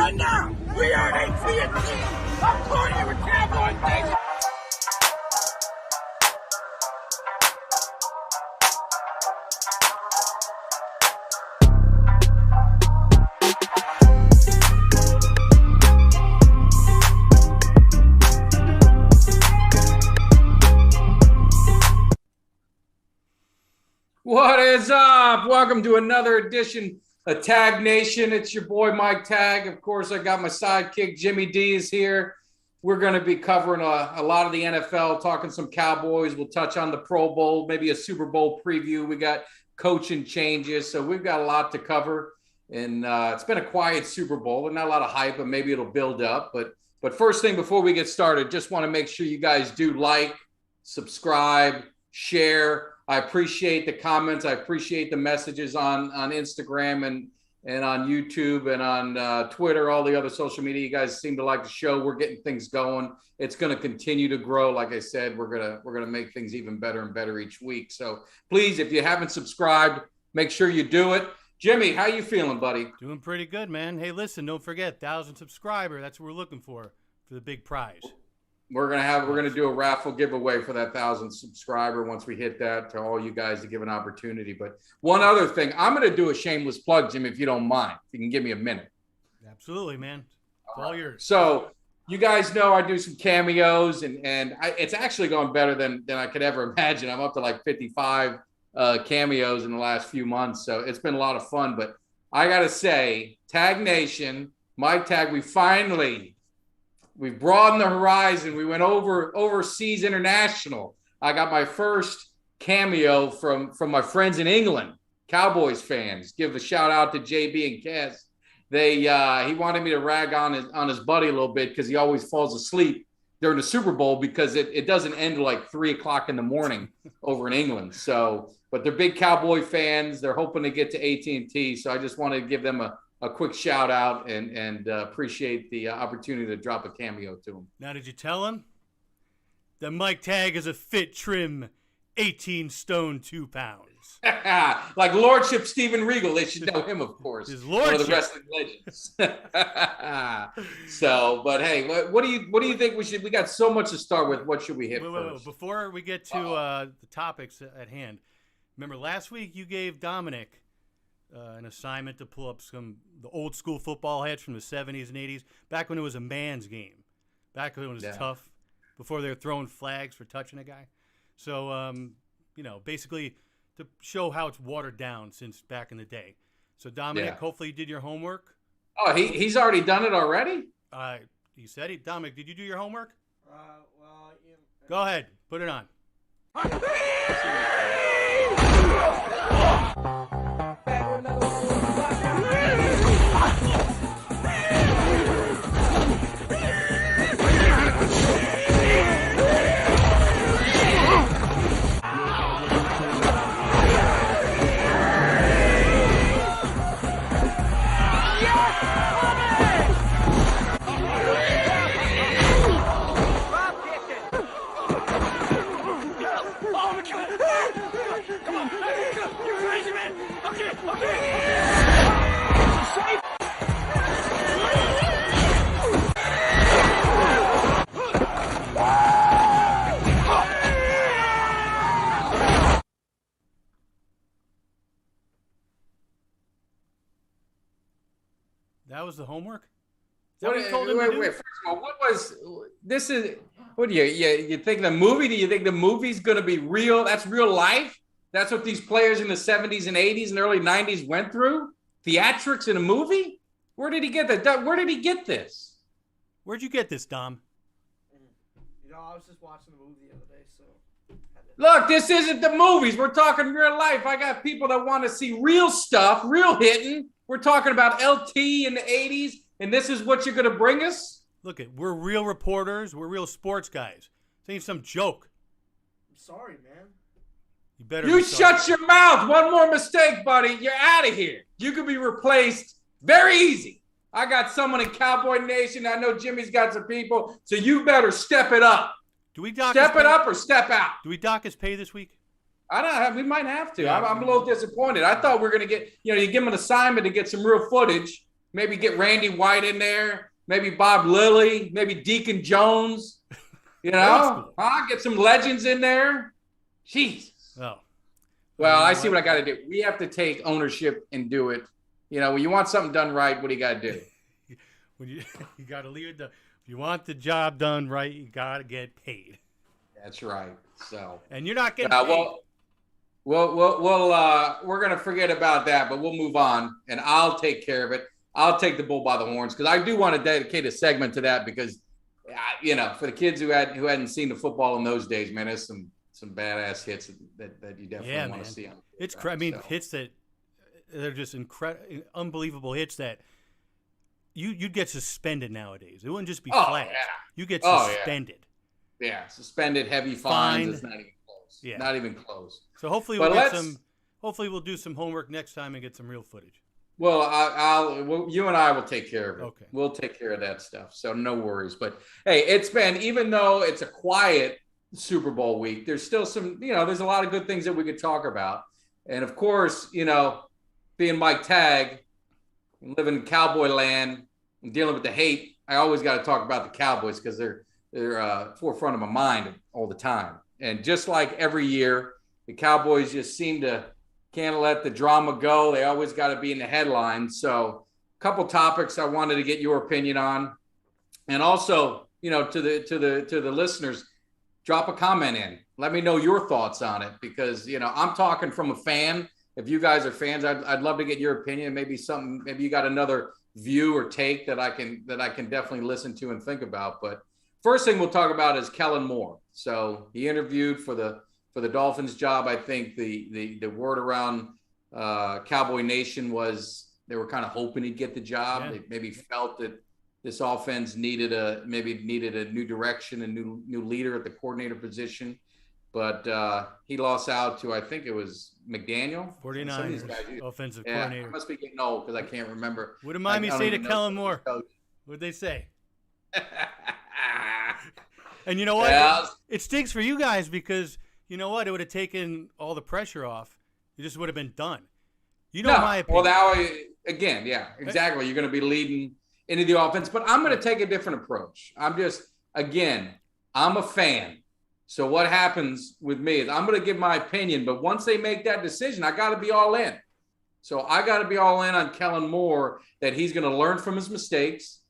right now. We are AT&T. I'm calling you with Cowboys Nation. What is up? Welcome to another edition of Tag Nation. It's your boy Mike Tag. Of course, I got my sidekick Jimmy D is here. We're going to be covering a lot of the NFL, talking some Cowboys. We'll touch on the Pro Bowl, maybe a Super Bowl preview. We got coaching changes, so we've got a lot to cover. And it's been a quiet Super Bowl, and not a lot of hype, but maybe it'll build up. But first thing, before we get started, just want to make sure you guys do like, subscribe, share. I appreciate the comments. I appreciate the messages on Instagram and on YouTube and on Twitter, all the other social media. You guys seem to like the show. We're getting things going. It's going to continue to grow. Like I said, we're gonna make things even better and better each week. So please, if you haven't subscribed, make sure you do it. Jimmy, how you feeling, buddy? Doing pretty good, man. Hey, listen, don't forget, 1,000 subscriber. That's what we're looking for the big prize. We're gonna do a raffle giveaway for that 1,000 subscriber once we hit that, to all you guys to give an opportunity. But one other thing, I'm gonna do a shameless plug, Jim, if you don't mind. If you can give me a minute. Absolutely, man. It's all yours. So you guys know I do some cameos, and it's actually going better than I could ever imagine. I'm up to like 55 cameos in the last few months, so it's been a lot of fun. But I gotta say, Tag Nation, Mike Tag, we've broadened the horizon. We went overseas international. I got my first cameo from my friends in England, Cowboys fans. Give a shout out to JB and Cass. He wanted me to rag on his buddy a little bit because he always falls asleep during the Super Bowl because it doesn't end till like 3 o'clock in the morning over in England. So, but they're big Cowboy fans. They're hoping to get to AT&T. So I just wanted to give them a quick shout out and appreciate the opportunity to drop a cameo to him. Now, did you tell him that Mike Tag is a fit, trim, 18 stone, 2 pounds? Like Lordship Steven Regal. They should know him, of course. His Lordship. One of the wrestling legends. So, but hey, what do you think we got so much to start with. What should we hit first? Before we get to the topics at hand, remember last week you gave Dominic an assignment to pull up the old school football heads from the 70s and 80s, back when it was a man's game, back when it was tough, before they were throwing flags for touching a guy. So, basically to show how it's watered down since back in the day. So, Dominic, hopefully you did your homework. Oh, he's already done it already? You said it. Dominic, did you do your homework? Go ahead. Put it on. That was the homework? Wait, first of all, what was this? What do you think the movie? Do you think the movie's going to be real? That's real life? That's what these players in the 70s and 80s and early 90s went through? Theatrics in a movie? Where did he get that? Where did he get this? Where'd you get this, Dom? I was just watching the movie the other day, so. Look, this isn't the movies. We're talking real life. I got people that want to see real stuff, real hitting. We're talking about LT in the 80s, and this is what you're going to bring us? Look, we're real reporters. We're real sports guys. This ain't some joke. I'm sorry, man. You shut your mouth. One more mistake, buddy. You're out of here. You could be replaced very easy. I got someone in Cowboy Nation. I know Jimmy's got some people, so you better step it up. Do we dock step it up or step out? Do we dock his pay this week? I don't know. We might have to. I'm a little disappointed. I thought we were going to get, you give him an assignment to get some real footage, Maybe get Randy White in there. Maybe Bob Lilly. Maybe Deacon Jones. You know, get some legends in there. Jeez. Oh. Well, I see what I got to do. We have to take ownership and do it. You know, when you want something done right, what do you got to do? When you got to leave it. If you want the job done right, you got to get paid. That's right. So. And you're not getting paid. We're gonna forget about that, but we'll move on, and I'll take care of it. I'll take the bull by the horns because I do want to dedicate a segment to that because, you know, for the kids who hadn't seen the football in those days, man, there's some badass hits that you definitely want to see. Hits that they're just unbelievable hits that you'd get suspended nowadays. It wouldn't just be flags. Yeah. You get suspended. Yeah, suspended, heavy fines. It's not even close. Yeah. Not even close. So hopefully we'll do some homework next time and get some real footage. Well, you and I will take care of it. Okay. We'll take care of that stuff. So no worries. But hey, even though it's a quiet Super Bowl week, there's still some, you know, there's a lot of good things that we could talk about. And of course, you know, being Mike Tagg and living in Cowboy land and dealing with the hate, I always got to talk about the Cowboys because they're forefront of my mind all the time. And just like every year, the Cowboys just seem to can't let the drama go. They always got to be in the headlines. So a couple topics I wanted to get your opinion on. And also, you know, to the listeners, drop a comment in. Let me know your thoughts on it because, you know, I'm talking from a fan. If you guys are fans, I'd love to get your opinion. Maybe you got another view or take that I can definitely listen to and think about. But first thing we'll talk about is Kellen Moore. So he interviewed for the Dolphins job. I think the word around Cowboy Nation was they were kind of hoping he'd get the job. Yeah. They maybe felt that this offense needed a new direction, a new leader at the coordinator position. But he lost out to, I think it was McDaniel. 49ers offensive coordinator. I must be getting old because I can't remember. What did Miami say to Kellen Moore? What'd they say? And you know what? Yeah. It stinks for you guys because you know what? It would have taken all the pressure off. It just would have been done. You know my opinion. Well, now, again, yeah, exactly. You're going to be leading into the offense. But I'm going to take a different approach. I'm a fan. So what happens with me is I'm going to give my opinion. But once they make that decision, I got to be all in. So I got to be all in on Kellen Moore that he's going to learn from his mistakes.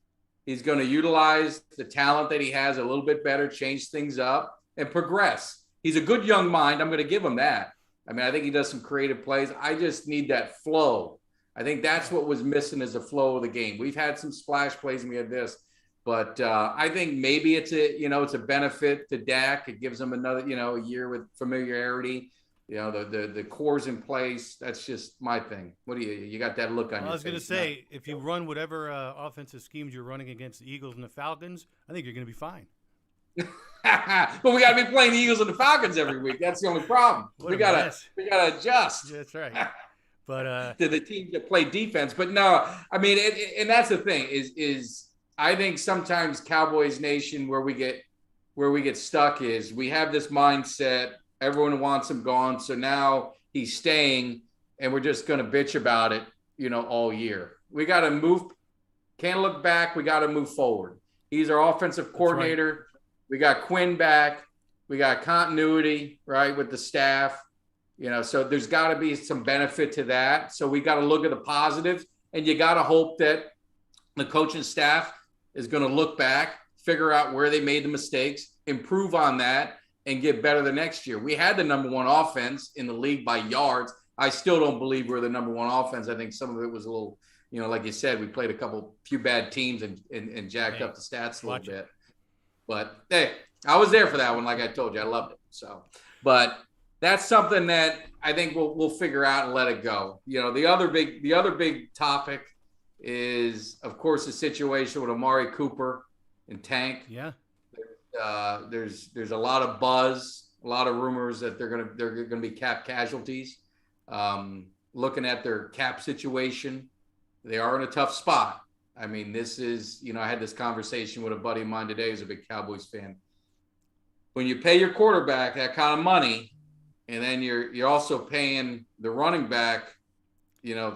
He's going to utilize the talent that he has a little bit better, change things up, and progress. He's a good young mind. I'm going to give him that. I mean, I think he does some creative plays. I just need that flow. I think that's what was missing is the flow of the game. We've had some splash plays and we had this, but I think maybe it's a benefit to Dak. It gives him another, a year with familiarity. The core's in place. That's just my thing. What do you got that look on your face? I was going to say, if you run whatever offensive schemes you're running against the Eagles and the Falcons, I think you're going to be fine. But we got to be playing the Eagles and the Falcons every week. That's the only problem. We got to adjust. That's right. But to the teams that play defense. But no, I mean, and that's the thing is I think sometimes Cowboys Nation where we get stuck is we have this mindset. Everyone wants him gone. So now he's staying and we're just going to bitch about it, all year. We got to move. Can't look back. We got to move forward. He's our offensive coordinator. Right. We got Quinn back. We got continuity, right, with the staff. So there's got to be some benefit to that. So we got to look at the positive, and you got to hope that the coaching staff is going to look back, figure out where they made the mistakes, improve on that, and get better the next year. We had the number one offense in the league by yards. I still don't believe we're the number one offense. I think some of it was a little, like you said, we played few bad teams and jacked up the stats a little bit. But hey, I was there for that one. Like I told you, I loved it. So, but that's something that I think we'll figure out and let it go. The other big topic is, of course, the situation with Amari Cooper and Tank. Yeah. There's a lot of buzz, a lot of rumors that they're gonna be cap casualties. Looking at their cap situation, they are in a tough spot. I mean, this is, I had this conversation with a buddy of mine today who's a big Cowboys fan. When you pay your quarterback that kind of money, and then you're also paying the running back,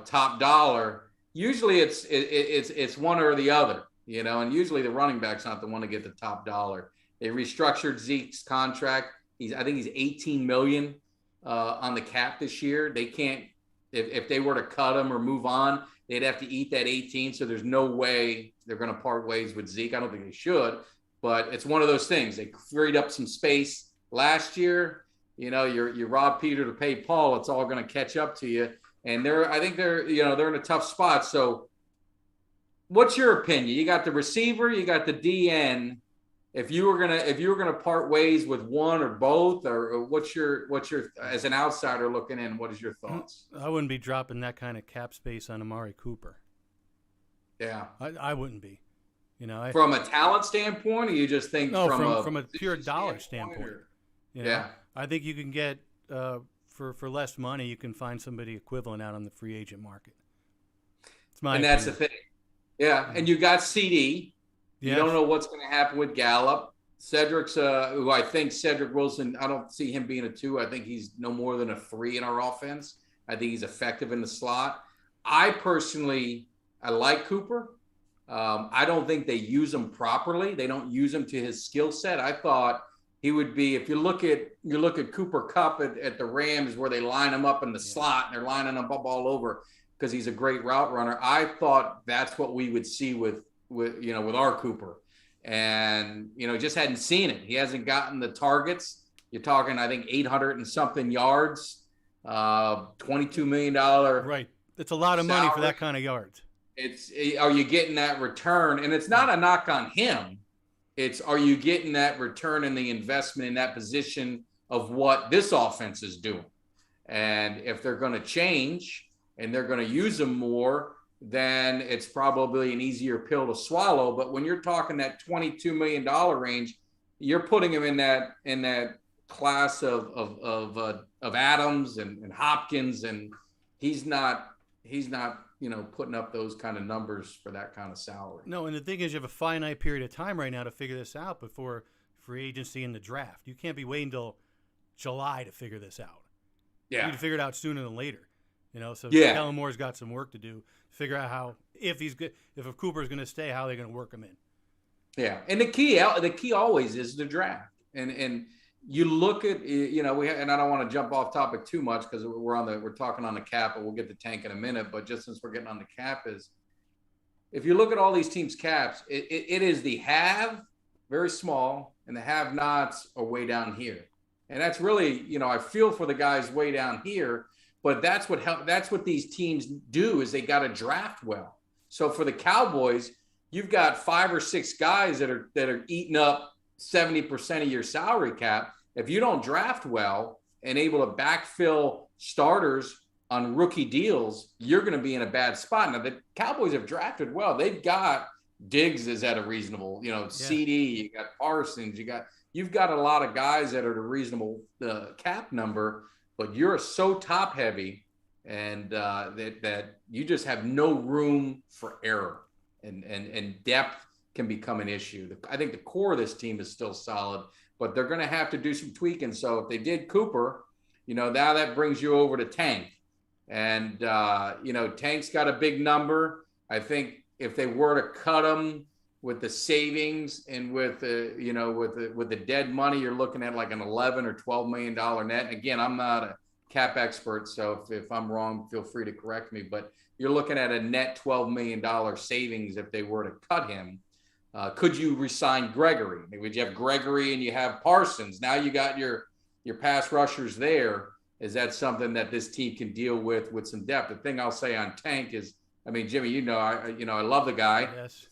top dollar, usually it's one or the other, and usually the running back's not the one to get the top dollar. They restructured Zeke's contract. I think he's 18 million on the cap this year. They can't, if they were to cut him or move on, they'd have to eat that 18. So there's no way they're going to part ways with Zeke. I don't think they should, but it's one of those things. They freed up some space last year. You rob Peter to pay Paul. It's all going to catch up to you. And I think they're in a tough spot. So what's your opinion? You got the receiver, you got the DN. If you were gonna part ways with one or both, or what's your as an outsider looking in, what is your thoughts? I wouldn't be dropping that kind of cap space on Amari Cooper. Yeah, I wouldn't be. From a talent standpoint, or you just think from a pure dollar standpoint. Yeah, I think you can get for less money, you can find somebody equivalent out on the free agent market. It's my opinion. That's the thing. Yeah, and you got CD. You don't know what's going to happen with Gallup. Cedric's, who I think Cedric Wilson, I don't see him being a 2. I think he's no more than a 3 in our offense. I think he's effective in the slot. I like Cooper. I don't think they use him properly. They don't use him to his skill set. I thought he would be, if you look at Cooper Kupp at the Rams, where they line him up in the slot and they're lining him up all over because he's a great route runner. I thought that's what we would see with our Cooper, and just hadn't seen it. He hasn't gotten the targets. You're talking, I think, 800 and something yards, $22 million. Right, it's a lot of money for that kind of yards. Are you getting that return? And it's not a knock on him. It's, are you getting that return in the investment in that position of what this offense is doing? And if they're going to change and they're going to use them more, then it's probably an easier pill to swallow. But when you're talking that $22 million range, you're putting him in that class of Adams and Hopkins, and he's not putting up those kind of numbers for that kind of salary. No, and the thing is, you have a finite period of time right now to figure this out before free agency and the draft. You can't be waiting until July to figure this out. Yeah, you need to figure it out sooner than later. So Kellen Moore's got some work to do. Figure out how, if he's good, if Cooper's going to stay, how they're going to work him in. Yeah, and the key always is the draft. And you look at, and I don't want to jump off topic too much because we're talking on the cap, and we'll get to Tank in a minute. But just since we're getting on the cap, is if you look at all these teams' caps, it is the have, very small, and the have-nots are way down here. And that's really, I feel for the guys way down here. But that's what these teams do, is they got to draft well. So for the Cowboys, you've got 5 or 6 guys that are eating up 70% of your salary cap. If you don't draft well and able to backfill starters on rookie deals, you're going to be in a bad spot. Now the Cowboys have drafted well. They've got Diggs is at a reasonable, CD. You got Parsons. You've got a lot of guys that are at a reasonable cap number. But you're so top heavy, and that you just have no room for error, and depth can become an issue. I think the core of this team is still solid, but they're going to have to do some tweaking. So if they did Cooper, now that brings you over to Tank, and Tank's got a big number. I think if they were to cut him with the savings and with the dead money, you're looking at like an $11 or $12 million net. And again, I'm not a cap expert, so if I'm wrong, feel free to correct me. But you're looking at a net $12 million savings if they were to cut him. Could you resign Gregory? Would you have Gregory and you have Parsons? Now you got your pass rushers there. Is that something that this team can deal with some depth? The thing I'll say on Tank is, I mean, Jimmy, I love the guy. Yes.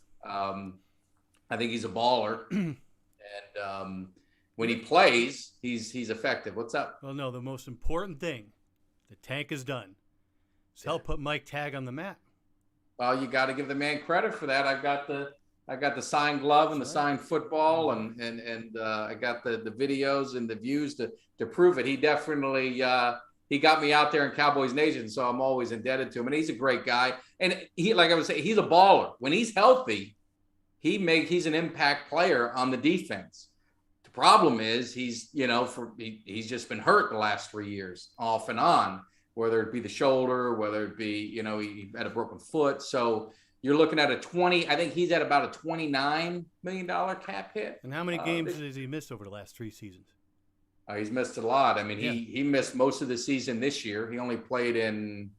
I think he's a baller, and when he plays, he's effective. What's up? Well, no, the most important thing the Tank has done is help put Mike Tagg on the map. Well, you got to give the man credit for that. I got the signed glove and the signed football, and I got the videos and the views to prove it. He definitely he got me out there in Cowboys Nation, so I'm always indebted to him. And he's a great guy. And he, like I would say, he's a baller. When he's healthy, he's an impact player on the defense. The problem is he's just been hurt the last 3 years off and on. whether it be the shoulder, whether it be, he had a broken foot. So you're looking at I think he's at about a $29 million cap hit. And how many games has he missed over the last 3 seasons? He's missed a lot. I mean, he missed most of the season this year. He only played in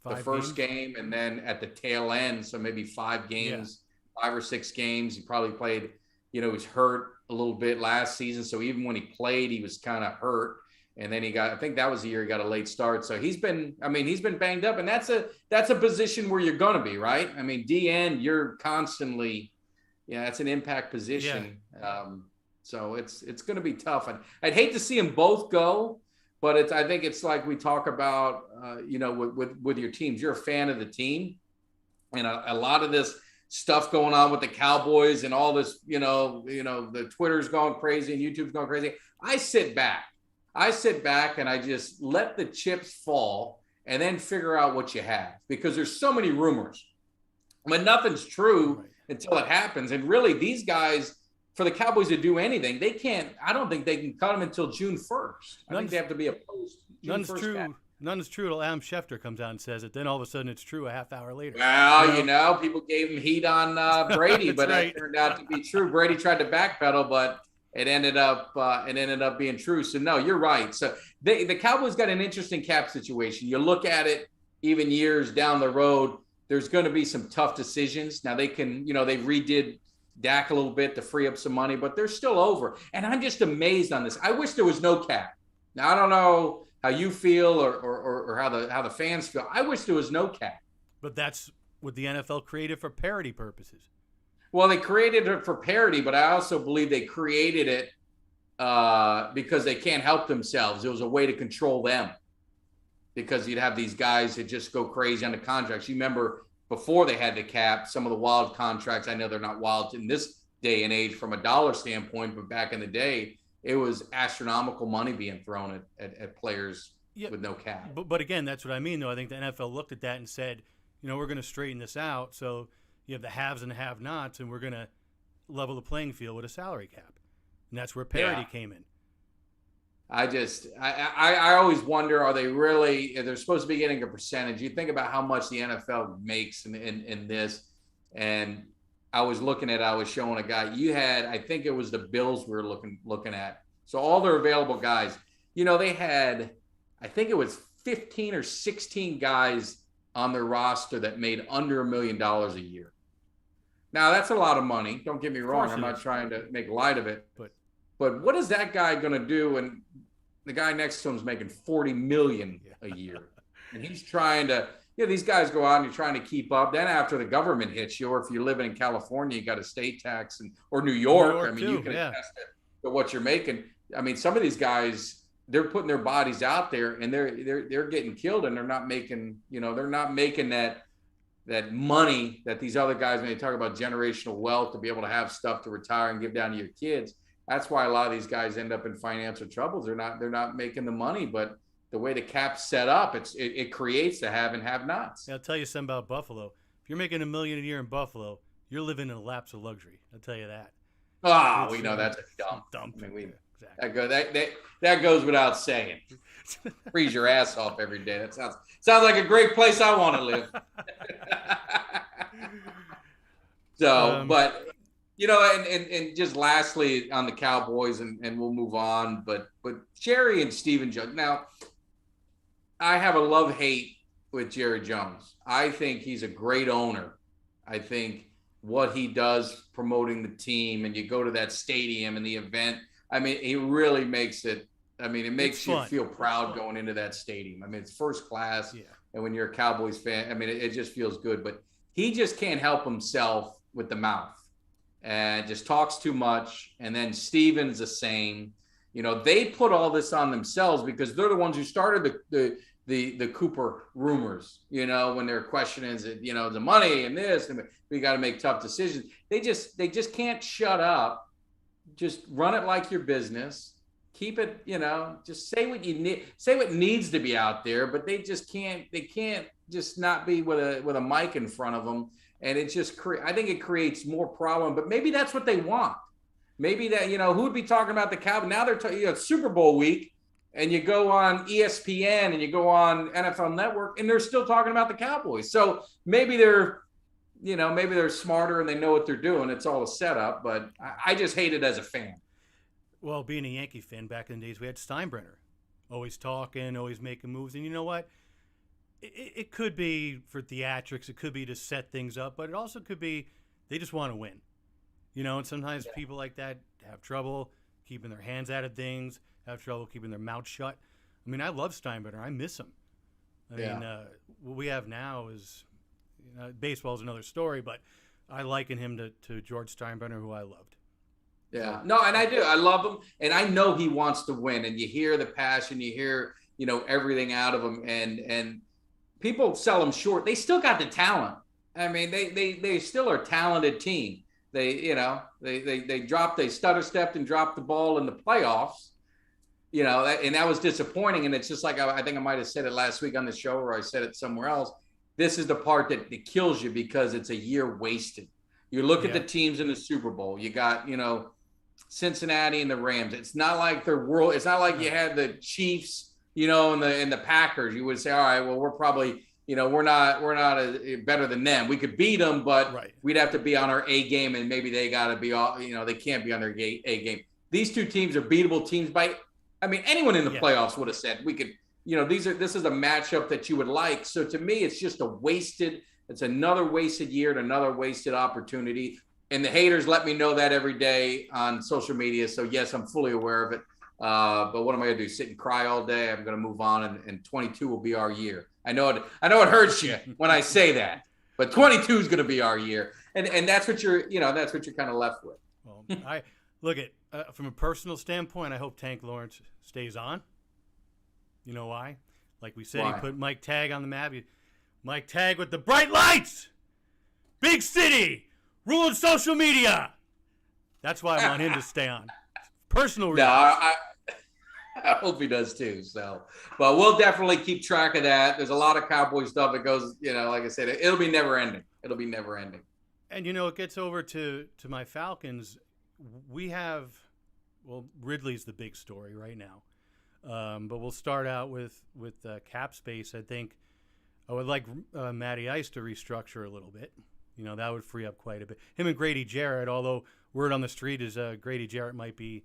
the first game and then at the tail end. So maybe 5 games, 5 or 6 games. He probably played, he was hurt a little bit last season. So even when he played, he was kind of hurt. And then I think that was the year he got a late start. So he's been banged up, and that's a position where you're going to be, right? I mean, DN, you're constantly, that's an impact position. Yeah. So it's going to be tough. I'd hate to see them both go, but I think it's like we talk about, with your teams. You're a fan of the team, and a lot of this stuff going on with the Cowboys and all this, the Twitter's going crazy and YouTube's going crazy. I sit back and I just let the chips fall and then figure out what you have, because there's so many rumors. I mean, nothing's true until it happens. And really, these guys, for the Cowboys to do anything, I don't think they can cut them until June 1st. I think they have to be a post June 1st. None's true until Adam Schefter comes out and says it. Then all of a sudden it's true a half hour later. Well, people gave him heat on Brady, but it turned out to be true. Brady tried to backpedal, but it ended up being true. So no, you're right. So the Cowboys got an interesting cap situation. You look at it even years down the road, there's going to be some tough decisions. Now they can, they redid Dak a little bit to free up some money, but they're still over. And I'm just amazed on this. I wish there was no cap. Now I don't know how you feel or how the fans feel. I wish there was no cap. But that's what the NFL created for parity purposes. Well, they created it for parity, but I also believe they created it because they can't help themselves. It was a way to control them, because you'd have these guys that just go crazy on the contracts. You remember before they had the cap, some of the wild contracts. I know they're not wild in this day and age from a dollar standpoint, but back in the day, it was astronomical money being thrown at players with no cap. But again, that's what I mean, though. I think the NFL looked at that and said, we're going to straighten this out. So you have the haves and the have-nots, and we're going to level the playing field with a salary cap. And that's where parity came in. I always wonder, are they really, they're supposed to be getting a percentage. You think about how much the NFL makes in this. And I was showing a guy, I think it was the Bills we were looking at. So all their available guys, they had, I think it was 15 or 16 guys on their roster that made under $1 million a year. Now that's a lot of money. Don't get me wrong. I'm not trying to make light of it, but what is that guy going to do when the guy next to him is making $40 million a year, and he's trying to, these guys go out and you're trying to keep up. Then after the government hits you, or if you're living in California, you got a state tax, or New York. I mean, you can attest to what you're making. I mean, some of these guys, they're putting their bodies out there and they're getting killed, and they're not making, they're not making that money that these other guys, when they talk about generational wealth, to be able to have stuff to retire and give down to your kids. That's why a lot of these guys end up in financial troubles. They're not making the money, but the way the cap's set up, it creates the have and have nots. I'll tell you something about Buffalo. If you're making $1 million a year in Buffalo, you're living in a lapse of luxury. I'll tell you that. Oh, we know that's a dump. I mean, exactly. That goes without saying. Freeze your ass off every day. That sounds like a great place I want to live. So, but and just lastly on the Cowboys, and we'll move on. But Jerry and Stephen Jones. Now, I have a love-hate with Jerry Jones. I think he's a great owner. I think what he does promoting the team, and you go to that stadium and the event. I mean, he really makes it. I mean, it makes you feel proud going into that stadium. I mean, it's first class. Yeah. And when you're a Cowboys fan, I mean, it just feels good. But he just can't help himself with the mouth and just talks too much. And then Steven's the same. They put all this on themselves because they're the ones who started the Cooper rumors, when they're questioning, the money and this, and we got to make tough decisions. They just can't shut up. Just run it like your business. Keep it, just say what you need, say what needs to be out there, but they can't just not be with a mic in front of them. And it just I think it creates more problem, but maybe that's what they want. Maybe that, who would be talking about the Cowboys? Now they're Super Bowl week, and you go on ESPN and you go on NFL Network, and they're still talking about the Cowboys. So maybe they're smarter and they know what they're doing. It's all a setup, but I just hate it as a fan. Well, being a Yankee fan back in the days, we had Steinbrenner, always talking, always making moves. And you know what? It could be for theatrics. It could be to set things up, but it also could be they just want to win. And sometimes people like that have trouble keeping their hands out of things, have trouble keeping their mouth shut. I mean, I love Steinbrenner. I miss him. I mean, what we have now is baseball is another story, but I liken him to George Steinbrenner, who I loved. Yeah, no, and I do. I love him, and I know he wants to win. And you hear the passion, you hear everything out of him, and people sell him short. They still got the talent. I mean, they still are a talented team. They stutter stepped and dropped the ball in the playoffs. And that was disappointing. And it's just like I think I might have said it last week on the show, or I said it somewhere else. This is the part that kills you because it's a year wasted. You look at the teams in the Super Bowl. You got Cincinnati and the Rams. It's not like they're world. It's not like you had the Chiefs, and the Packers. You would say, all right, well, we're probably, we're not better than them. We could beat them, but we'd have to be on our A game, and maybe they got to be all, they can't be on their A game. These two teams are beatable teams by, anyone in the playoffs would have said we could. This is a matchup that you would like. So to me, it's just it's another wasted year and another wasted opportunity. And the haters let me know that every day on social media. So yes, I'm fully aware of it. But what am I going to do? Sit and cry all day? I'm going to move on, and 22 will be our year. I know it hurts you when I say that, but 22 is going to be our year. And that's what you're kind of left with. Well, I look at from a personal standpoint, I hope Tank Lawrence stays on. You know why? Like we said, he put Mike Tagg on the map. Mike Tagg with the bright lights. Big city. Ruling social media. That's why I want him to stay on. Personal reasons. No, I hope he does too. So, but we'll definitely keep track of that. There's a lot of Cowboy stuff that goes, like I said, it'll be never ending. It'll be never ending. And, it gets over to my Falcons. We have, Ridley's the big story right now. But we'll start out with cap space. I think I would like Matty Ice to restructure a little bit. That would free up quite a bit. Him and Grady Jarrett, although word on the street is Grady Jarrett might be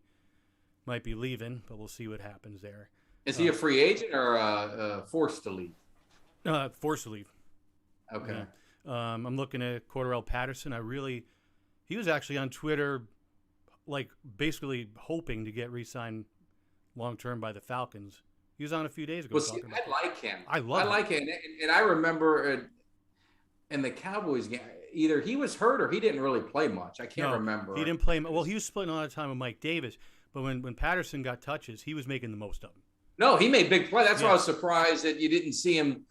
leaving, but we'll see what happens there. Is he a free agent or forced to leave? Forced to leave. Okay. Yeah. I'm looking at Cordarrelle Patterson. He was actually on Twitter, basically hoping to get re-signed long-term by the Falcons. He was on a few days ago. I like him. I like him. And I remember in the Cowboys game, either he was hurt or he didn't really play much. I can't remember. He didn't play. Well, he was splitting a lot of time with Mike Davis, but when Patterson got touches, he was making the most of them. No, he made big plays. That's why I was surprised that you didn't see him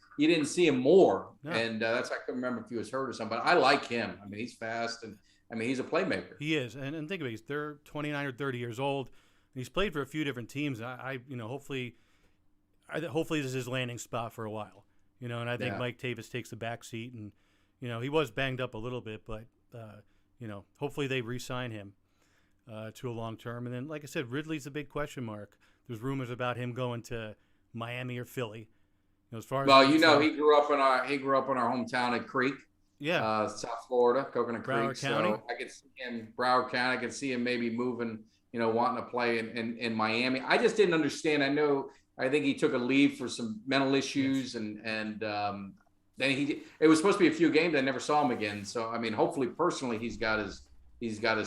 more. No. And that's why I couldn't remember if he was hurt or something. But I like him. He's fast, and he's a playmaker. He is. And think of it, they're 29 or 30 years old. He's played for a few different teams. Hopefully this is his landing spot for a while. And I think Mike Davis takes the back seat, and he was banged up a little bit, but hopefully they re-sign him to a long term. And then, like I said, Ridley's a big question mark. There's rumors about him going to Miami or Philly. He grew up in our hometown at Creek. Yeah. South Florida, Coconut Broward Creek. County. So I could see him Broward County. I could see him maybe moving, wanting to play in Miami. I just didn't understand. I think he took a leave for some mental issues, and then it was supposed to be a few games. I never saw him again. So hopefully personally he's got his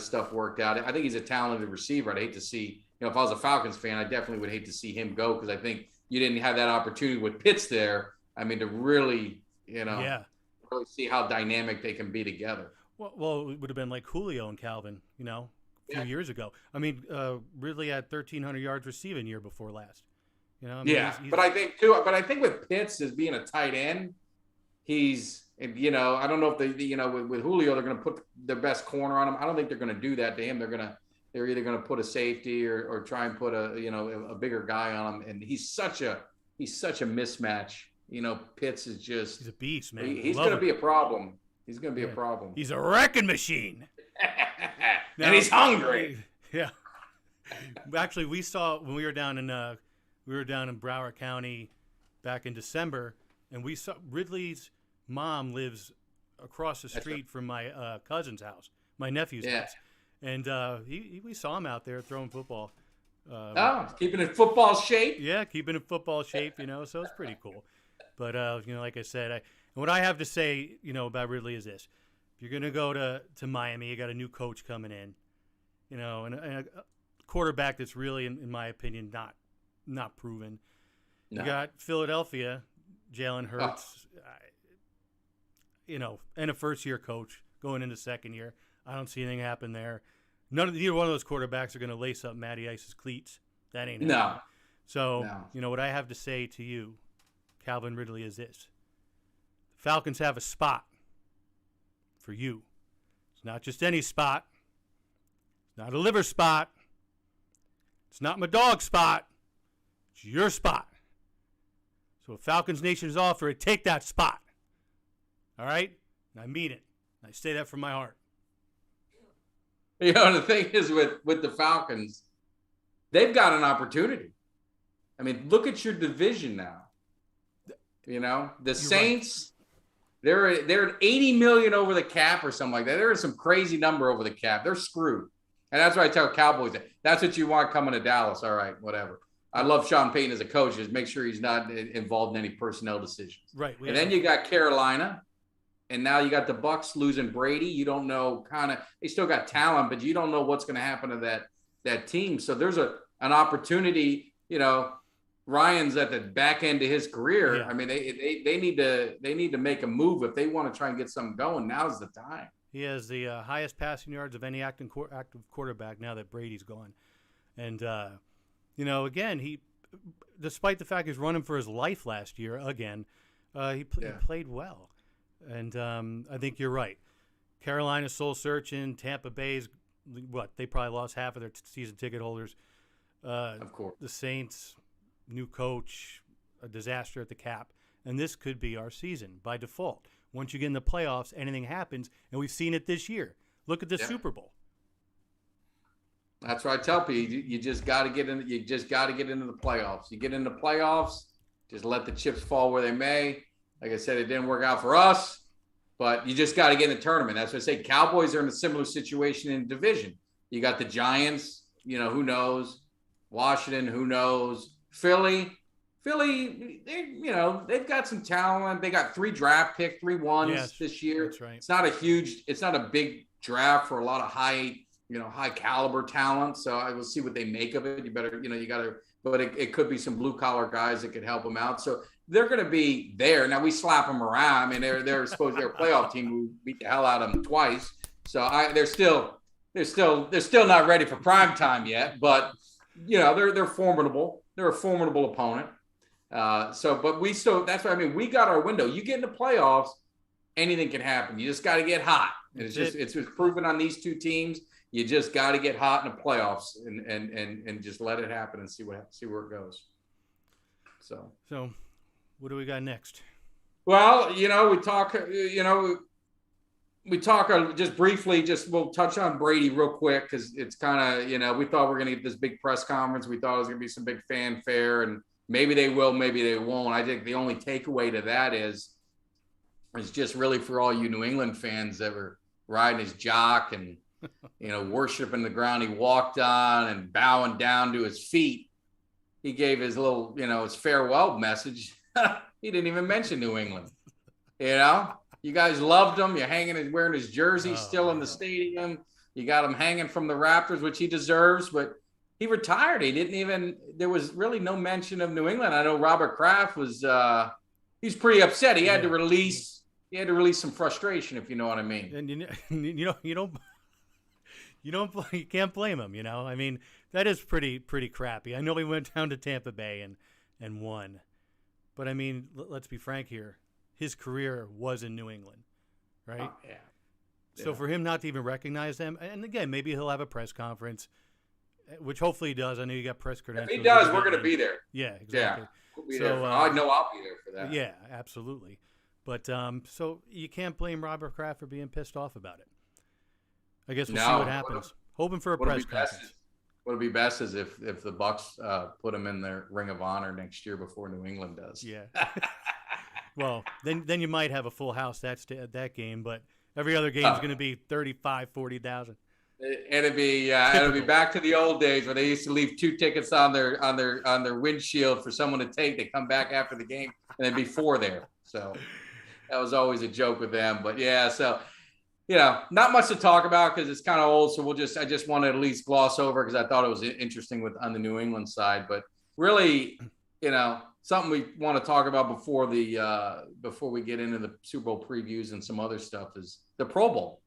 stuff worked out. I think he's a talented receiver. I'd hate to see, if I was a Falcons fan, I definitely would hate to see him go, because I think you didn't have that opportunity with Pitts there. To really, really see how dynamic they can be together. Well, it would have been like Julio and Calvin, a few years ago. Ridley had 1,300 yards receiving year before last. He's, but I think with Pitts as being a tight end, he's, I don't know if with Julio they're going to put their best corner on him. I don't think they're going to do that to him. They're either going to put a safety or try and put a bigger guy on him. And he's such a mismatch. Pitts is just, he's a beast, man. He's going to be a problem. He's going to be a problem. He's a wrecking machine. And he's hungry. Yeah. Actually, we saw when we were down in we were down in Broward County back in December, and we saw Ridley's mom lives across the street from my cousin's house, my nephew's house, and we saw him out there throwing football. Keeping in football shape. Yeah, keeping in football shape, so it's pretty cool. But like I said, what I have to say, about Ridley is this: if you're gonna go to Miami, you got a new coach coming in, and a quarterback that's really, in my opinion, not proven. No. You got Philadelphia, Jalen Hurts, and a first-year coach going into second year. I don't see anything happen there. Neither one of those quarterbacks are going to lace up Matty Ice's cleats. That ain't happening. So, what I have to say to you, Calvin Ridley, is this. The Falcons have a spot for you. It's not just any spot. It's not a liver spot. It's not my dog spot. It's your spot. So if Falcons Nation is offering, take that spot. All right? And I mean it. And I say that from my heart. The thing is with the Falcons, they've got an opportunity. I mean, look at your division now. The Saints, right. They're at $80 million over the cap or something like that. There is some crazy number over the cap. They're screwed. And that's what I tell Cowboys. That's what you want coming to Dallas. All right, whatever. I love Sean Payton as a coach. Just make sure he's not involved in any personnel decisions. Right. And then you got Carolina. And now you got the Bucs losing Brady. You don't know they still got talent, but you don't know what's going to happen to that team. So there's an opportunity, Ryan's at the back end of his career. Yeah. I mean, they need to make a move if they want to try and get something going. Now's the time. He has the highest passing yards of any active quarterback now that Brady's gone. And, again, he, despite the fact he's running for his life last year, again, he played well. And I think you're right. Carolina's soul searching. Tampa Bay's, they probably lost half of their season ticket holders. Of course. The Saints, new coach, a disaster at the cap. And this could be our season by default. Once you get in the playoffs, anything happens. And we've seen it this year. Look at the Super Bowl. That's what I tell people. You just got to get in. You just got to get into the playoffs. You get into the playoffs, just let the chips fall where they may. Like I said, it didn't work out for us, but you just got to get in the tournament. That's what I say. Cowboys are in a similar situation in the division. You got the Giants, who knows? Washington, who knows? Philly, they've got some talent. They got 3 draft picks, 3 ones this year. That's right. It's not a big draft for a lot of high caliber talent. So I will see what they make of it. You better, but it could be some blue collar guys that could help them out. So they're going to be there. Now we slap them around. I mean, they're a playoff team who beat the hell out of them twice. So they're still not ready for prime time yet, but they're formidable. They're a formidable opponent. But we still, that's what I mean. We got our window. You get in the playoffs, anything can happen. You just got to get hot. And it's proven on these two teams. You just got to get hot in the playoffs and just let it happen and see where it goes. So what do we got next? Well, we talk just briefly, we'll touch on Brady real quick because it's kind of, we thought we were going to get this big press conference. We thought it was going to be some big fanfare, and maybe they will, maybe they won't. I think the only takeaway to that is just really for all you New England fans that were riding his jock and, worshiping the ground he walked on and bowing down to his feet. He gave his little, his farewell message. He didn't even mention New England. You guys loved him. You're wearing his jersey still in the stadium. You got him hanging from the Raptors, which he deserves, but he retired. There was really no mention of New England. I know Robert Kraft he's pretty upset. He had to release some frustration, if you know what I mean. And you can't blame him, I mean, that is pretty crappy. I know he went down to Tampa Bay and won. But I mean, let's be frank here. His career was in New England, right? Oh, yeah. So for him not to even recognize them, and again, maybe he'll have a press conference, which hopefully he does. I know you got press credentials. If he does, we're going to be there. Yeah, exactly. Yeah, we'll be there. I know I'll be there for that. Yeah, absolutely. But so you can't blame Robert Kraft for being pissed off about it. I guess we'll see what happens. Hoping for a press conference. What'll be best is if the Bucks put him in their Ring of Honor next year before New England does. Yeah. Well, then you might have a full house that game, but every other game is going to be 35, 40,000. It'll be back to the old days where they used to leave 2 tickets on their windshield for someone to take. They come back after the game and there'd be 4 there. So that was always a joke with them. But yeah, so not much to talk about because it's kind of old. So I just want to at least gloss over because I thought it was interesting on the New England side. But really, something we want to talk about before we get into the Super Bowl previews and some other stuff is the Pro Bowl.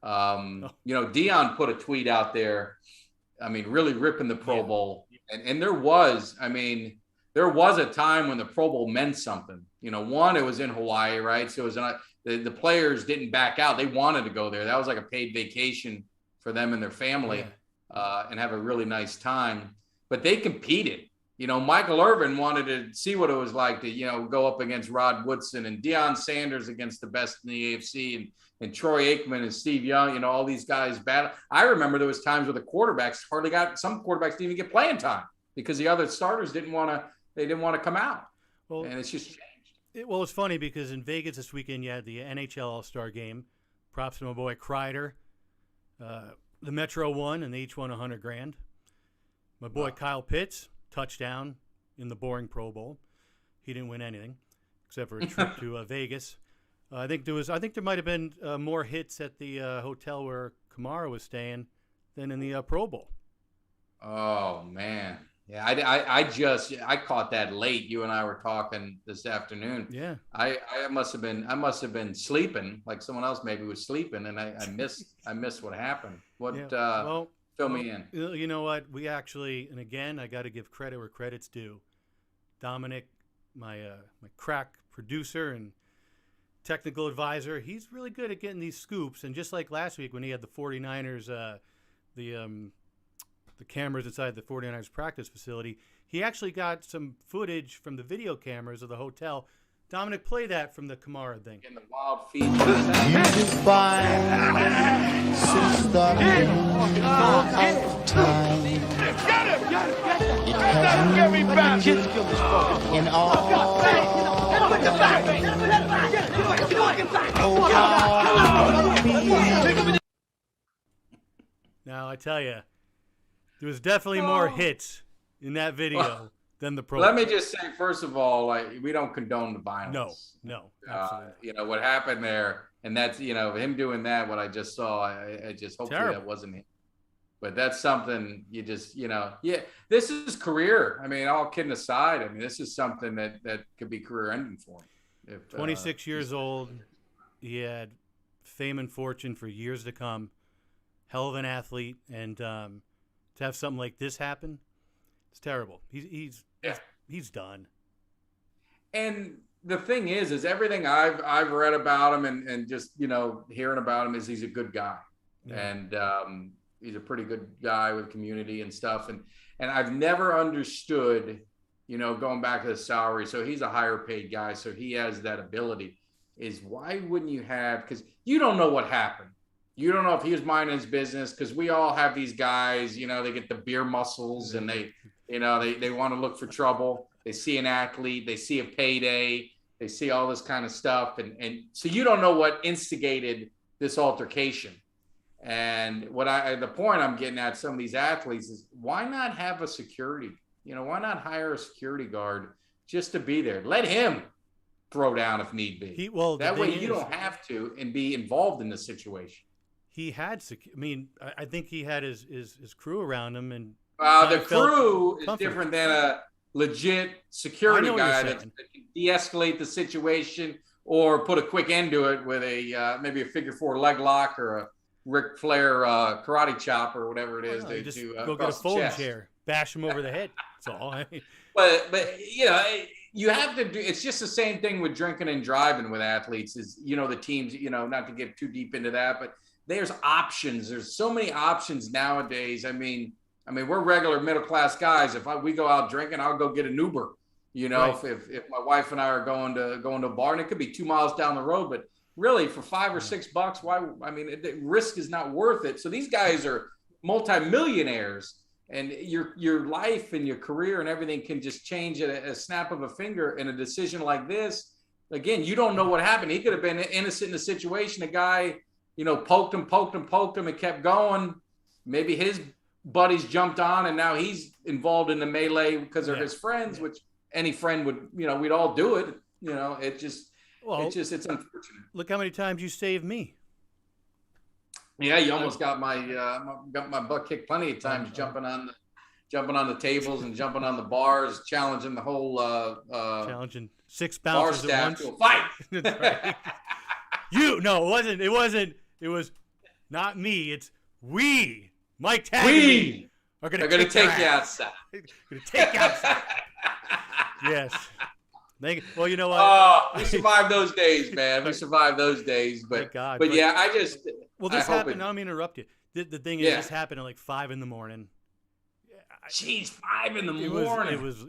Dion put a tweet out there. I mean, really ripping the Pro Bowl, and there was a time when the Pro Bowl meant something. One, it was in Hawaii, right? So it was not the players didn't back out; they wanted to go there. That was like a paid vacation for them and their family, and have a really nice time. But they competed. Michael Irvin wanted to see what it was like to go up against Rod Woodson and Deion Sanders against the best in the AFC and Troy Aikman and Steve Young, all these guys battle. I remember there was times where the quarterbacks some quarterbacks didn't even get playing time because the other starters didn't want to come out. Well, and it's just changed. It's funny because in Vegas this weekend you had the NHL All-Star Game. Props to my boy Kreider. The Metro won and they each won $100,000. My boy Kyle Pitts, touchdown in the boring Pro Bowl. He didn't win anything except for a trip to Vegas. I think there might have been more hits at the hotel where Kamara was staying than in the Pro Bowl. Oh man, yeah. I caught that late. You and I were talking this afternoon. Yeah. I must have been sleeping like someone else maybe was sleeping, and I missed what happened. Fill me in. You know what? We actually, and again, I got to give credit where credit's due. Dominic, my crack producer and technical advisor, he's really good at getting these scoops. And just like last week when he had the 49ers, the cameras inside the 49ers practice facility, he actually got some footage from the video cameras of the hotel. Dominic, play that from the Kamara thing. In the wild feed. You find since the time. Get me back! In all. Now, I tell you, there was definitely more hits in that video than the Pro Let Bowl. me just say, first of all, we don't condone the violence. No, absolutely. What happened there, and that's, him doing that, what I just saw, I just hopefully Terrible. That wasn't him. But that's something you just, this is career. I mean, all kidding aside, this is something that could be career ending for him. 26 years old. He had fame and fortune for years to come. Hell of an athlete. And to have something like this happen, it's terrible. He's done. And the thing is everything I've read about him and just, hearing about him is he's a good guy. Yeah. And he's a pretty good guy with community and stuff. And I've never understood, going back to the salary. So he's a higher paid guy. So he has that ability. Is why wouldn't you have, because you don't know what happened. You don't know if he was minding his business, because we all have these guys, they get the beer muscles and they want to look for trouble. They see an athlete, they see a payday, they see all this kind of stuff. And so you don't know what instigated this altercation. And the point I'm getting at some of these athletes is why not have a security? Why not hire a security guard just to be there? Let him throw down if need be. That way you don't have to and be involved in the situation. He had, I think he had his crew around him, and the crew is different than a legit security guy that can de-escalate the situation or put a quick end to it with maybe a figure 4 leg lock or a Ric Flair karate chop or whatever it is. Go get a folding chair, bash him over the head. That's all. But you have to do. It's just the same thing with drinking and driving with athletes. Is the teams. Not to get too deep into that, but there's options. There's so many options nowadays. I mean, we're regular middle class guys. If we go out drinking, I'll go get an Uber. Right. If my wife and I are going to a bar, and it could be 2 miles down the road, but really for $5 or $6, why? The risk is not worth it. So these guys are multimillionaires, and your life and your career and everything can just change at a snap of a finger. In a decision like this, again, you don't know what happened. He could have been innocent in the situation. The guy, poked him, and kept going. Maybe his buddies jumped on, and now he's involved in the melee because they're his friends, which any friend would, we'd all do it. It's unfortunate. Look how many times you saved me. Yeah, you almost got my butt kicked plenty of times, jumping on the tables and jumping on the bars, challenging the whole challenging 6 bar bouncers at staff once. to a fight. That's right. It wasn't. It was not me. It's we. Mike Tag and me are going to take you outside. Going to take you outside. Yes. Well, you know what? Oh, we survived those days, man. We survived those days. But, thank God. But yeah, I just. Well, this happened. Let me interrupt you. The thing is, this happened at like 5 a.m. Jeez, 5 a.m. It was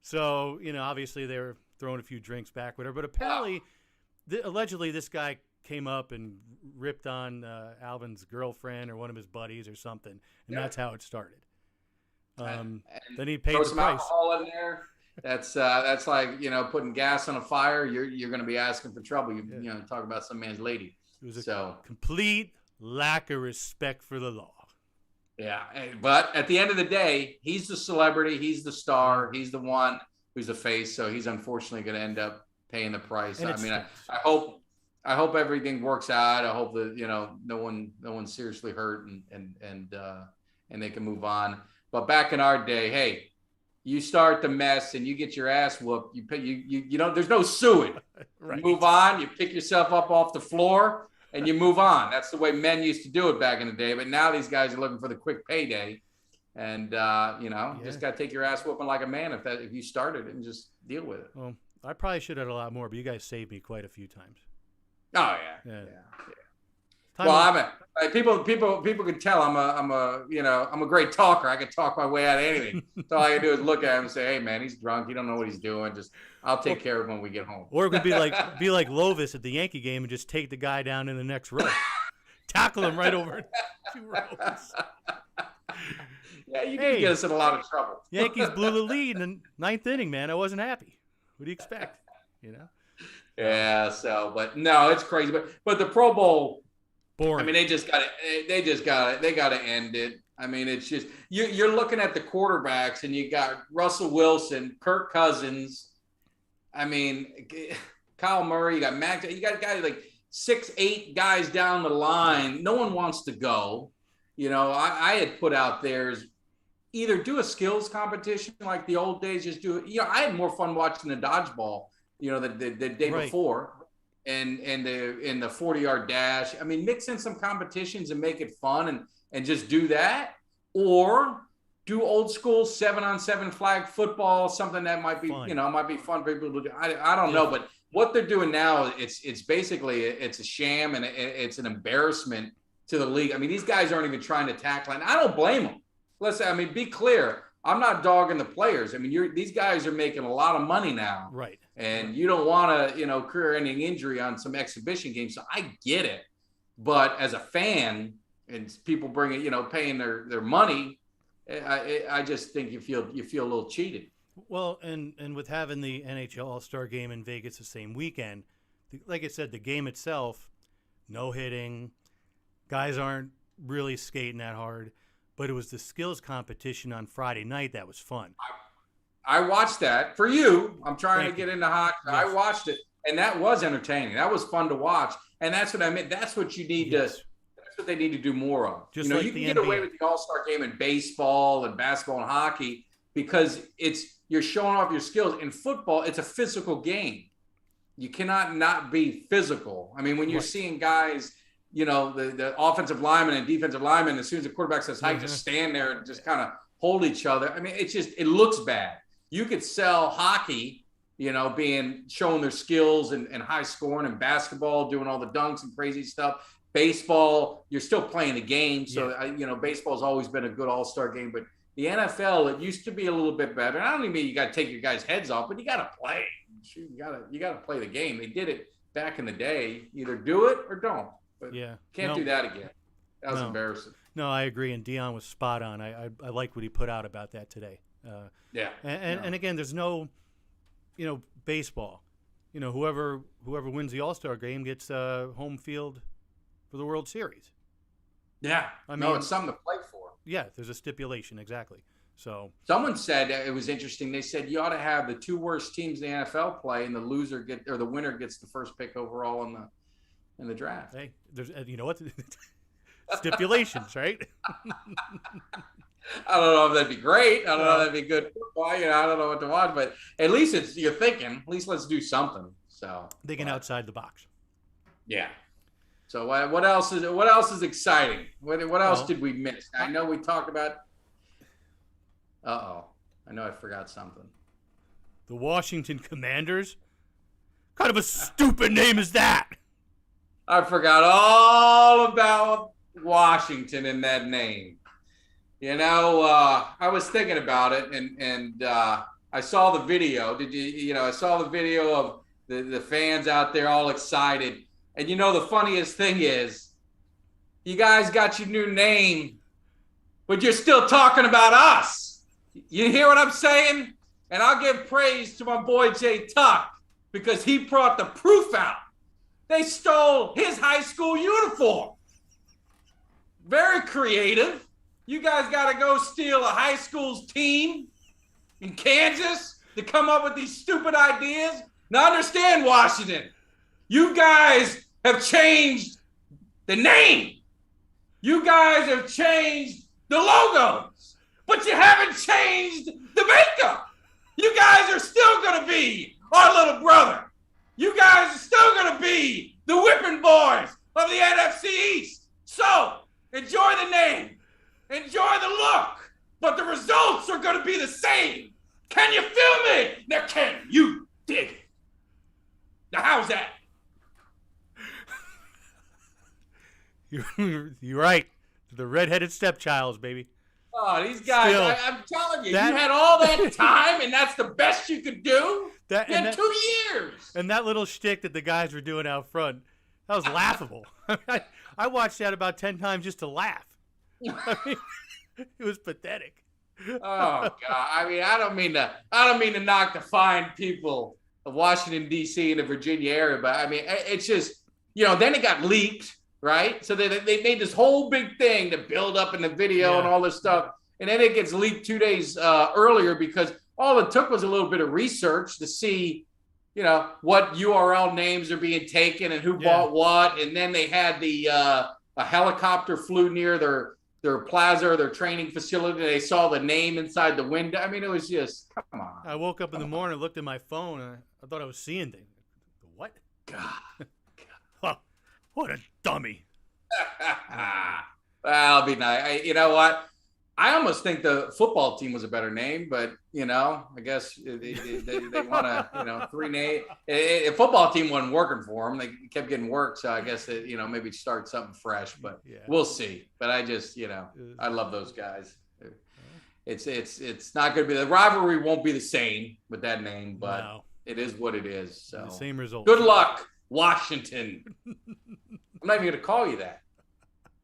So, obviously they were throwing a few drinks back with her. But apparently, allegedly, this guy came up and ripped on Alvin's girlfriend or one of his buddies or something. And that's how it started. Then he paid the some price. Alcohol in there. That's like, putting gas on a fire. You're going to be asking for trouble. You talk about some man's lady. It was a complete lack of respect for the law. Yeah, but at the end of the day, he's the celebrity. He's the star. He's the one who's the face. So he's unfortunately going to end up paying the price. I mean, I hope everything works out. I hope that no one's seriously hurt and they can move on. But back in our day, hey, you start the mess and you get your ass whooped. There's no suing. Right. You move on. You pick yourself up off the floor and you move on. That's the way men used to do it back in the day. But now these guys are looking for the quick payday, and just got to take your ass whooping like a man if you started it and just deal with it. Well, I probably should have had a lot more, but you guys saved me quite a few times. Oh yeah. Well, people can tell I'm a great talker. I can talk my way out of anything. So all I can do is look at him and say, "Hey, man, he's drunk. He don't know what he's doing. Just I'll take care of him when we get home." Or it could be like Lovis at the Yankee game and just take the guy down in the next row, tackle him right over 2 rows. Yeah, you did get us in a lot of trouble. Yankees blew the lead in the 9th inning, man. I wasn't happy. What do you expect? Yeah. So, but no, it's crazy. But the Pro Bowl. Boring. I mean, they got to end it. I mean, it's just you're looking at the quarterbacks, and you got Russell Wilson, Kirk Cousins. I mean, Kyle Murray. You got Max. You got guys like 6-8 guys down the line. No one wants to go. I had put out there is either do a skills competition like the old days. Just do it. I had more fun watching the dodgeball. The day before. And the 40-yard dash. I mean, mix in some competitions and make it fun and just do that. Or do old school 7-on-7 flag football, something that might be, might be fun for people to do. I don't know, but what they're doing now, it's basically a sham and it's an embarrassment to the league. I mean, these guys aren't even trying to tackle, and I don't blame them. Listen, be clear. I'm not dogging the players. I mean, these guys are making a lot of money now. Right. And you don't want to, career-ending injury on some exhibition game. So I get it. But as a fan and people bringing, paying their money, I just think you feel a little cheated. Well, and with having the NHL All-Star Game in Vegas the same weekend, like I said, the game itself, no hitting, guys aren't really skating that hard. But it was the skills competition on Friday night that was fun. I watched that for you. I'm trying to get into hockey. Yes. I watched it, and that was entertaining. That was fun to watch, and that's what I meant. That's what you need to. That's what they need to do more of. Just like you can the get NBA. away with the All-Star game in baseball and basketball and hockey because you're showing off your skills. In football, it's a physical game. You cannot not be physical. I mean, when you're seeing guys. The offensive lineman and defensive lineman, as soon as the quarterback says hi, just stand there and just kind of hold each other. I mean, it looks bad. You could sell hockey, being showing their skills and high scoring, and basketball, doing all the dunks and crazy stuff. Baseball, you're still playing the game. So, baseball's always been a good all-star game. But the NFL, it used to be a little bit better. And I don't even mean you got to take your guys' heads off, but you got to play. You got to play the game. They did it back in the day. Either do it or don't. But can't do that again. That was embarrassing. No, I agree, and Dion was spot on. I like what he put out about that today. And again, there's no, baseball. Whoever wins the All-Star game gets home field for the World Series. Yeah. I mean, it's something to play for. Yeah, there's a stipulation, exactly. So someone said it was interesting. They said you ought to have the 2 worst teams in the NFL play, and the winner gets the first pick overall in the draft. Hey, there's what stipulations, right? I don't know if that'd be great. I don't know if that'd be good football. I don't know what to watch, but at least you're thinking. At least let's do something. So thinking outside the box. Yeah. So what else is exciting? What else did we miss? I know we talked about. I know I forgot something. The Washington Commanders? What kind of a stupid name is that? I forgot all about Washington in that name. I was thinking about it, and I saw the video. I saw the video of the fans out there all excited. And the funniest thing is, you guys got your new name, but you're still talking about us. You hear what I'm saying? And I'll give praise to my boy Jay Tuck because he brought the proof out. They stole his high school uniform. Very creative. You guys got to go steal a high school's team in Kansas to come up with these stupid ideas? Now understand, Washington, you guys have changed the name. You guys have changed the logos, but you haven't changed the makeup. You guys are still going to be our little brother. You guys are still going to be the whipping boys of the NFC East. So enjoy the name. Enjoy the look, but the results are going to be the same. Can you feel me? Now, can you dig it? Now, how's that? You're right. The redheaded stepchilds, baby. Oh, these guys, I'm telling you, you had all that time, and that's the best you could do? You had 2 years. And that little shtick that the guys were doing out front, that was laughable. I watched that about 10 times just to laugh. I mean, it was pathetic. Oh God! I mean, I don't mean to knock the fine people of Washington D.C. and the Virginia area, but I mean, it's just then it got leaked, right? So they made this whole big thing to build up in the video and all this stuff, and then it gets leaked 2 days earlier because all it took was a little bit of research to see, what URL names are being taken and who bought what, and then they had a helicopter flew near their plaza or their training facility. They saw the name inside the window. I mean, it was just, come on. I woke up in the morning, looked at my phone, and I thought I was seeing things. What? God. Oh, what a dummy. That'll be nice. You know what? I almost think the football team was a better name, but, I guess they want to, 3 names. A football team wasn't working for them. They kept getting work, so I guess, maybe start something fresh, but we'll see. But I just, I love those guys. It's not going to be, the rivalry won't be the same with that name, but it is what it is. So the same result. Good luck, Washington. I'm not even going to call you that.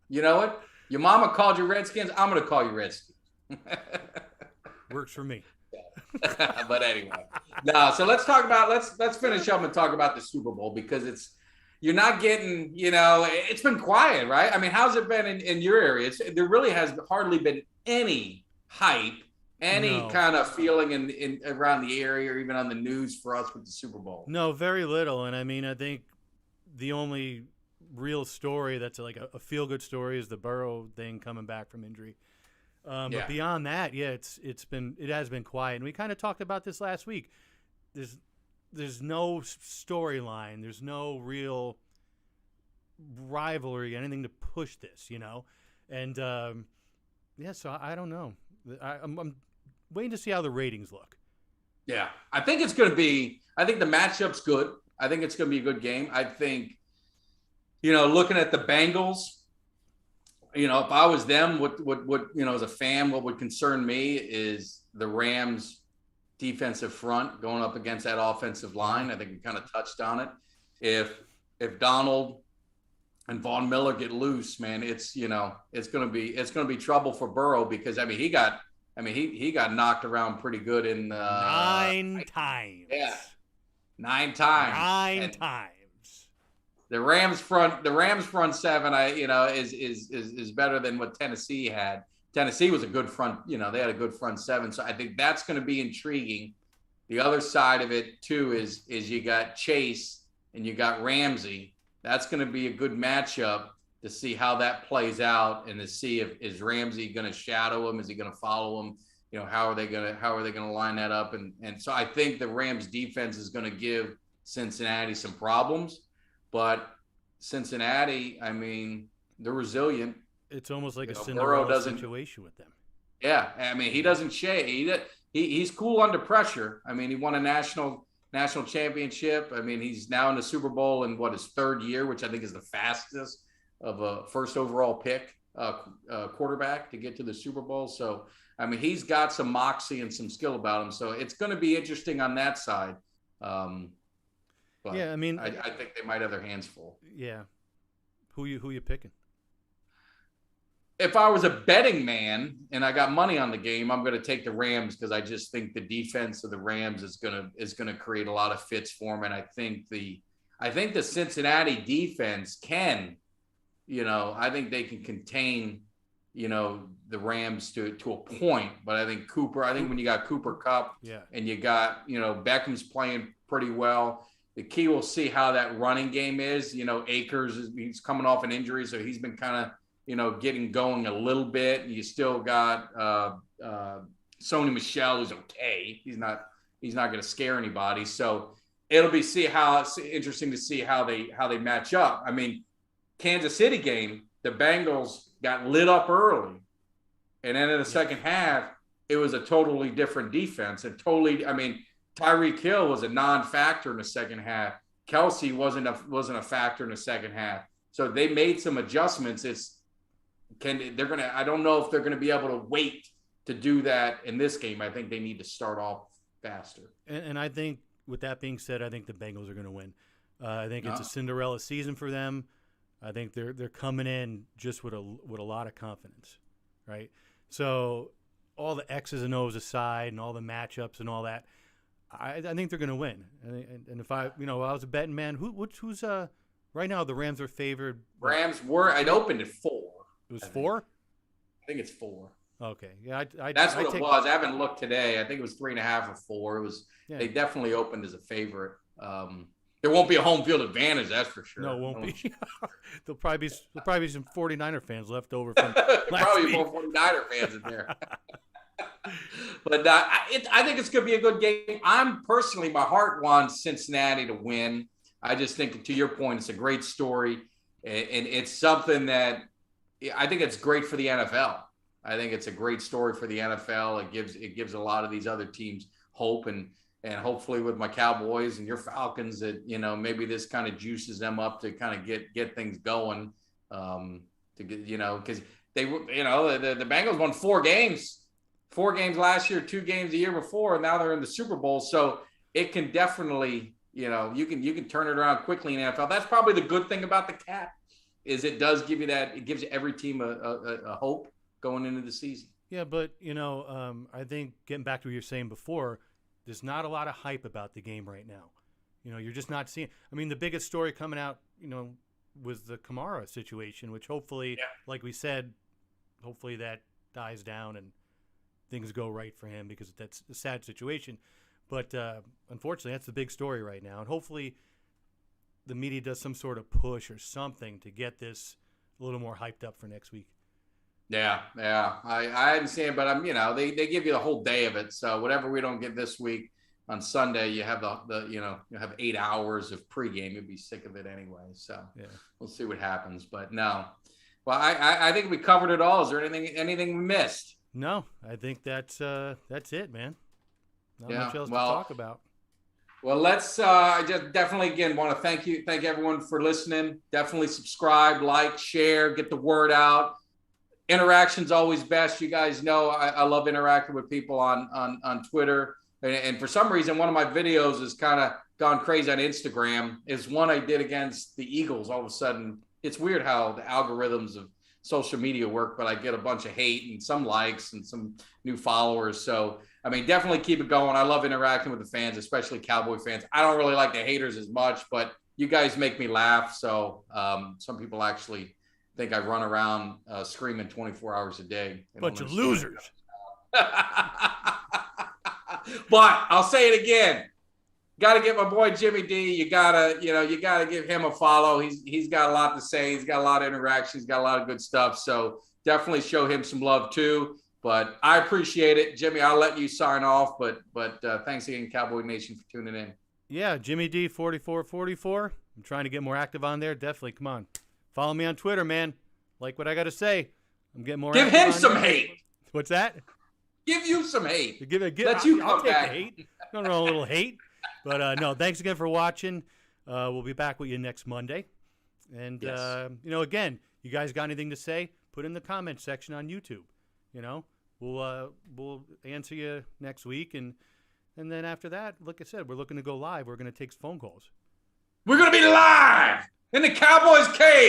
You know what? Your mama called you Redskins. I'm going to call you Redskins. Works for me. But anyway, no. So let's talk about let's finish up and talk about the Super Bowl because you're not getting it's been quiet, right? I mean, how's it been in your area? There really has hardly been any hype, any kind of feeling in around the area or even on the news for us with the Super Bowl. No, very little. And I mean, I think the only real story that's like a feel-good story is the Burrow thing coming back from injury. But beyond that, it has been quiet. And we kind of talked about this last week. There's no storyline. There's no real rivalry, anything to push this, And so I don't know. I'm waiting to see how the ratings look. Yeah, I think it's going to be. I think the matchup's good. I think it's going to be a good game. I think, looking at the Bengals, if I was them, what as a fan, what would concern me is the Rams' defensive front going up against that offensive line. I think we kind of touched on it. If Donald and Von Miller get loose, man, it's gonna be trouble for Burrow because he got knocked around pretty good in 9 times. Yeah, 9 times. 9 times. The Rams front seven, is better than what Tennessee had. Tennessee was a good front, they had a good front seven. So I think that's going to be intriguing. The other side of it too is you got Chase and you got Ramsey. That's going to be a good matchup to see how that plays out and to see is Ramsey going to shadow him? Is he going to follow him? How are they going to line that up? And so I think the Rams defense is going to give Cincinnati some problems. But Cincinnati, they're resilient. It's almost like a Cinderella situation with them. Yeah, he doesn't shade. He's cool under pressure. He won a national championship. He's now in the Super Bowl in his 3rd year, which I think is the fastest of a first overall pick quarterback to get to the Super Bowl. So, he's got some moxie and some skill about him. So it's going to be interesting on that side. But yeah, I think they might have their hands full. Yeah. Who you picking? If I was a betting man and I got money on the game, I'm going to take the Rams because I just think the defense of the Rams is going to create a lot of fits for them. And I think the Cincinnati defense can, I think they can contain, the Rams to a point. But I think when you got Cooper Kupp and you got, Beckham's playing pretty well. The key, we'll see how that running game is. Akers, he's coming off an injury, so he's been kind of, getting going a little bit. You still got Sony Michel, who's okay. He's not going to scare anybody. So it'll be interesting to see how they match up. Kansas City game, the Bengals got lit up early, and then in the second half, it was a totally different defense. Tyreek Hill was a non-factor in the second half. Kelsey wasn't a factor in the second half. So they made some adjustments. I don't know if they're gonna be able to wait to do that in this game. I think they need to start off faster. And I think, with that being said, I think the Bengals are going to win. I think it's a Cinderella season for them. I think they're coming in just with a lot of confidence, right? So all the X's and O's aside, and all the matchups and all that, I think they're going to win. And if I was a betting man, who's right now the Rams are favored. Rams were. I'd opened at 4. It was 4. I think it's 4. Okay, yeah, that's what it was. I haven't looked today. I think it was 3.5 or 4. It was. Yeah. They definitely opened as a favorite. There won't be a home field advantage, that's for sure. No, it won't be. There'll probably be some 49er fans left over from probably more 49er fans in there. But I think it's going to be a good game. My heart wants Cincinnati to win. I just think, to your point, it's a great story, and it's something that I think it's great for the NFL. I think it's a great story for the NFL. It gives a lot of these other teams hope, and hopefully with my Cowboys and your Falcons, that maybe this kind of juices them up to kind of get things going. Because they the Bengals won 4 games. 4 games last year, 2 games the year before, and now they're in the Super Bowl. So it can definitely, you can turn it around quickly in the NFL. That's probably the good thing about the cap, is it does give you that. It gives every team a hope going into the season. Yeah, but I think, getting back to what you were saying before, there's not a lot of hype about the game right now. You're just not seeing. The biggest story coming out, was the Kamara situation, which hopefully, like we said, hopefully that dies down and things go right for him, because that's a sad situation. But unfortunately, that's the big story right now. And hopefully the media does some sort of push or something to get this a little more hyped up for next week. Yeah. I understand, but they give you the whole day of it. So whatever we don't get this week on Sunday, you have you have 8 hours of pregame. You'll be sick of it anyway. So we'll see what happens. But no, well, I think we covered it all. Is there anything we missed? No, I think that's it, man. Not much else to talk about. Well, let's just definitely, again, want to thank everyone for listening. Definitely subscribe, like, share, get the word out. Interaction's always best. You guys know I love interacting with people on Twitter. And for some reason, one of my videos has kind of gone crazy on Instagram. Is one I did against the Eagles. All of a sudden, it's weird how the algorithms of social media work, but I get a bunch of hate and some likes and some new followers. So, I mean, definitely keep it going. I love interacting with the fans, especially Cowboy fans. I don't really like the haters as much, but you guys make me laugh. So some people actually think I run around screaming 24 hours a day. Bunch of losers. But I'll say it again. Got to get my boy Jimmy D. You gotta give him a follow. He's got a lot to say. He's got a lot of interactions. He's got a lot of good stuff. So definitely show him some love too. But I appreciate it, Jimmy. I'll let you sign off. But thanks again, Cowboy Nation, for tuning in. Yeah, Jimmy D 4444. I'm trying to get more active on there. Definitely, come on, follow me on Twitter, man. Like what I got to say. I'm getting more. Give him some hate. What's that? Give you some hate. Let you come back. Hate. No, a little hate. But no, thanks again for watching. We'll be back with you next Monday. And, yes. Again, you guys got anything to say? Put in the comment section on YouTube. We'll answer you next week. And then after that, like I said, we're looking to go live. We're going to take phone calls. We're going to be live in the Cowboys cave.